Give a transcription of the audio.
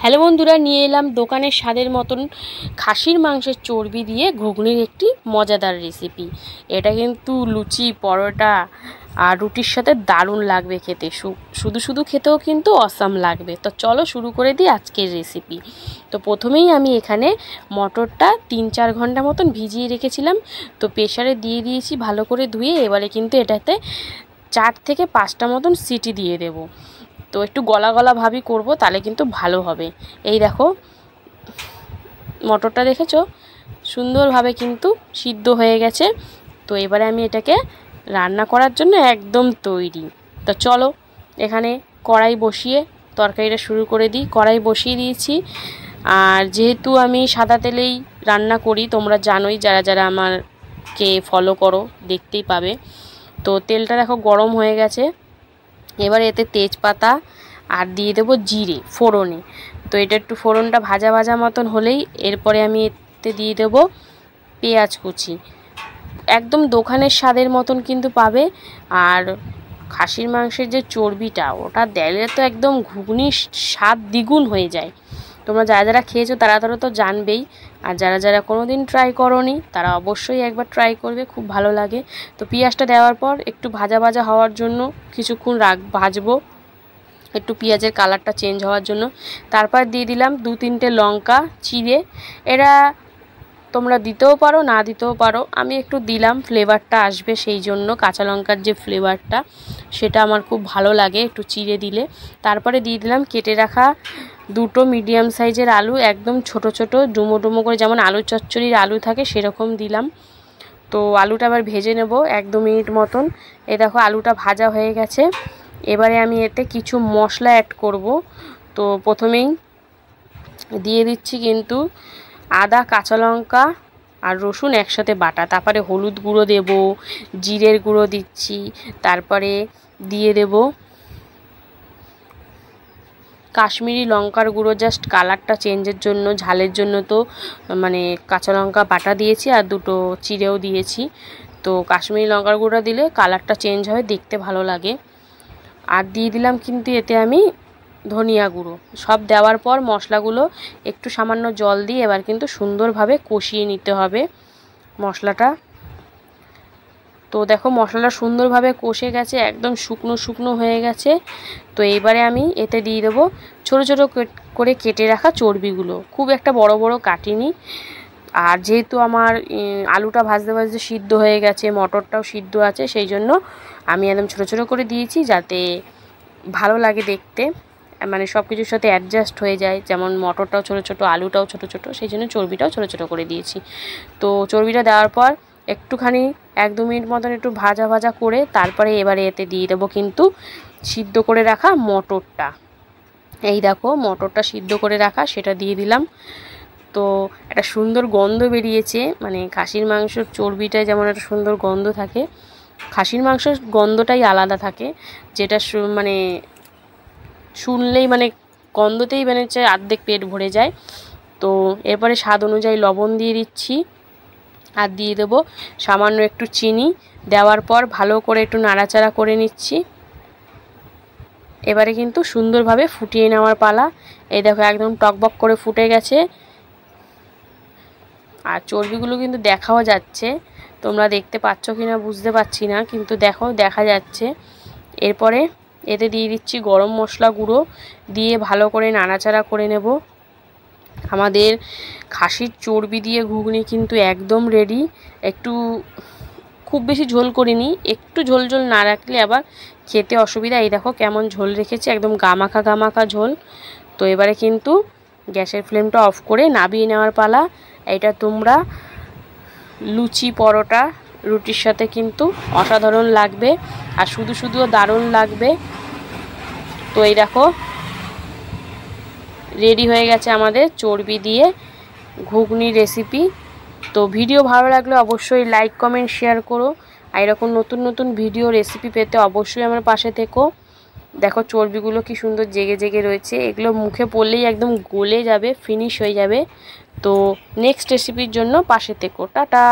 Hello বন্ধুরা, নিয়ে এলাম দোকানের স্বাদের মতন খাসির মাংসের চর্বি দিয়ে ঘুগনির একটি মজাদার রেসিপি। এটা কিন্তু লুচি, পরোটা আর রুটির সাথে দারুণ লাগবে খেতে। শুধু শুধু খেতেও কিন্তু অসাম লাগবে। তো চলো শুরু করে দিই আজকের রেসিপি। তো প্রথমেই আমি এখানে মটরটা 3-4 ঘন্টা মতন ভিজিয়ে রেখেছিলাম। তো প্রেসারে দিয়ে দিয়েছি ভালো করে ধুয়ে। এবারে কিন্তু এটাতে 4 থেকে 5টা মতন সিটি দিয়ে দেব। তো একটু গলা গলা ভাবই করব, তাহলে কিন্তু ভালো হবে। এই দেখো মটরটা দেখেছো সুন্দরভাবে কিন্তু সিদ্ধ হয়ে গেছে। তো এবারে আমি এটাকে রান্না করার জন্য একদম তৈরি। তো চলো এখানে কড়াই বসিয়ে তরকারিটা শুরু করে দিই। কড়াই বসিয়ে দিয়েছি। আর যেহেতু আমি সাদা তেলেই রান্না করি, তোমরা জানোই, যারা যারা আমারকে ফলো করো দেখতেই পাবে। তো তেলটা দেখো গরম হয়ে গেছে। এবার এতে তেজপাতা আর দিয়ে দেবো জিরে ফোড়নে। তো এটা একটু ফোড়নটা ভাজা ভাজা মতন হলেই এরপরে আমি এতে দিয়ে দেবো পেঁয়াজ কুচি। একদম দোকানের স্বাদের মতন কিন্তু পাবে। আর খাসির মাংসের যে চর্বিটা, ওটা দিলে তো একদম ঘুগনির স্বাদ দ্বিগুণ হয়ে যায়। তোমরা যারা যারা খেয়েছো তারা তারা তো জানবেই। আর যারা যারা কোনো দিন ট্রাই করোনি তারা অবশ্যই একবার ট্রাই করবে, খুব ভালো লাগে। তো পেঁয়াজটা দেওয়ার পর একটু ভাজা ভাজা হওয়ার জন্য কিছুক্ষণ ভাজবো, একটু পেঁয়াজের কালারটা চেঞ্জ হওয়ার জন্য। তারপর দিয়ে দিলাম 2-3টে লঙ্কা চিড়ে। এরা তোমরা দিতেও পারো, না দিতেও পারো। আমি একটু দিলাম, ফ্লেভারটা আসবে সেই জন্য। কাঁচা লঙ্কার যে ফ্লেভারটা, সেটা আমার খুব ভালো লাগে একটু চিড়ে দিলে। তারপরে দিয়ে দিলাম কেটে রাখা 2টো মিডিয়াম সাইজের আলু, একদম ছোট ছোট ডুমো ডুমো করে, যেমন আলু চচ্চড়ির আলু থাকে সেরকম দিলাম। তো আলুটা আবার ভেজে নেব 1-2 মিনিট মতন। এই দেখো আলুটা ভাজা হয়ে গেছে। এবারে আমি এতে কিছু মশলা অ্যাড করব। তো প্রথমেই দিয়ে দিচ্ছি কিন্তু আদা, কাঁচা লঙ্কা আর রসুন একসাথে বাটা। তারপরে হলুদ গুঁড়ো দেব, জিরের গুঁড়ো দিচ্ছি। তারপরে দিয়ে দেব কাশ্মীরি লঙ্কার গুঁড়ো, জাস্ট কালারটা চেঞ্জের জন্য, ঝালের জন্য। তো মানে কাঁচা লঙ্কা বাটা দিয়েছি আর 2টো চিড়েও দিয়েছি। তো কাশ্মীরি লঙ্কার গুঁড়ো দিলে কালারটা চেঞ্জ হয়, দেখতে ভালো লাগে। আর দিয়ে দিলাম কিন্তু এতে আমি ধনিয়া গুঁড়ো। সব দেওয়ার পর মশলাগুলো একটু সামান্য জল দিয়ে এবার কিন্তু সুন্দরভাবে কষিয়ে নিতে হবে মশলাটা। তো দেখো মশলাটা সুন্দরভাবে কষে গেছে, একদম শুকনো শুকনো হয়ে গেছে। তো এইবারে আমি এতে দিয়ে দেবো ছোটো ছোটো করে কেটে রাখা চর্বিগুলো। খুব একটা বড় বড় কাটিনি। আর যেহেতু আমার আলুটা ভাজতে ভাজতে সিদ্ধ হয়ে গেছে, মটরটাও সিদ্ধ আছে, সেই জন্য আমি একদম ছোটো ছোটো করে দিয়েছি, যাতে ভালো লাগে দেখতে, মানে সব কিছুর সাথে অ্যাডজাস্ট হয়ে যায়। যেমন মটরটাও ছোটো ছোটো, আলুটাও ছোটো ছোটো, সেই জন্য চর্বিটাও ছোটো ছোটো করে দিয়েছি। তো চর্বিটা দেওয়ার পর একটুখানি 1-2 মিনিট মতন একটু ভাজা ভাজা করে তারপরে এবারে এতে দিয়ে দেবো কিন্তু সিদ্ধ করে রাখা মটরটা। এই দেখো মটরটা সিদ্ধ করে রাখা, সেটা দিয়ে দিলাম। তো একটা সুন্দর গন্ধ বেরিয়েছে, মানে খাসির মাংসর চর্বিটায় যেমন একটা সুন্দর গন্ধ থাকে, খাসির মাংসের গন্ধটাই আলাদা থাকে, যেটা মানে শুনলেই মানে গন্ধতেই মানে অর্ধেক পেট ভরে যায়। তো এরপরে স্বাদ অনুযায়ী লবণ দিয়ে দিচ্ছি আর দিয়ে দেবো সামান্য একটু চিনি। দেওয়ার পর ভালো করে একটু নাড়াচাড়া করে নিচ্ছি। এবারে কিন্তু সুন্দরভাবে ফুটিয়ে নেওয়ার পালা। এই দেখো একদম টকবক করে ফুটে গেছে। আর চর্বিগুলো কিন্তু দেখাও যাচ্ছে, তোমরা দেখতে পাচ্ছ কি না বুঝতে পারছি না, কিন্তু দেখো দেখা যাচ্ছে। এরপরে এতে দিয়ে দিচ্ছি গরম মশলা গুঁড়ো, দিয়ে ভালো করে নাড়াচাড়া করে নেব। আমাদের খাসির চর্বি দিয়ে ঘুগনি কিন্তু একদম রেডি। একটু খুব বেশি ঝোল করিনি, একটু ঝোল ঝোল না রাখলে আবার খেতে অসুবিধা। এই দেখো কেমন ঝোল রেখেছি, একদম গামাখা গামাখা ঝোল। তো এবারে কিন্তু গ্যাসের ফ্লেমটা অফ করে নামিয়ে নেওয়ার পালা। এটা তোমরা লুচি, পরোটা, রুটির সাথে কিন্তু অসাধারণ লাগবে, আর শুধু শুধুও দারুণ লাগবে। তো এই দেখো রেডি হয়ে গেছে আমাদের চর্বি দিয়ে ঘুগনি রেসিপি। তো ভিডিও ভালো লাগলে অবশ্যই লাইক, কমেন্ট, শেয়ার করো। আর এরকম নতুন নতুন ভিডিও রেসিপি পেতে অবশ্যই আমার পাশে থেকো। দেখো চর্বিগুলো কি সুন্দর জেগে জেগে রয়েছে, এগুলো মুখে পড়লেই একদম গলে যাবে, ফিনিশ হয়ে যাবে। তো নেক্সট রেসিপির জন্য পাশে থেকো। টাটা।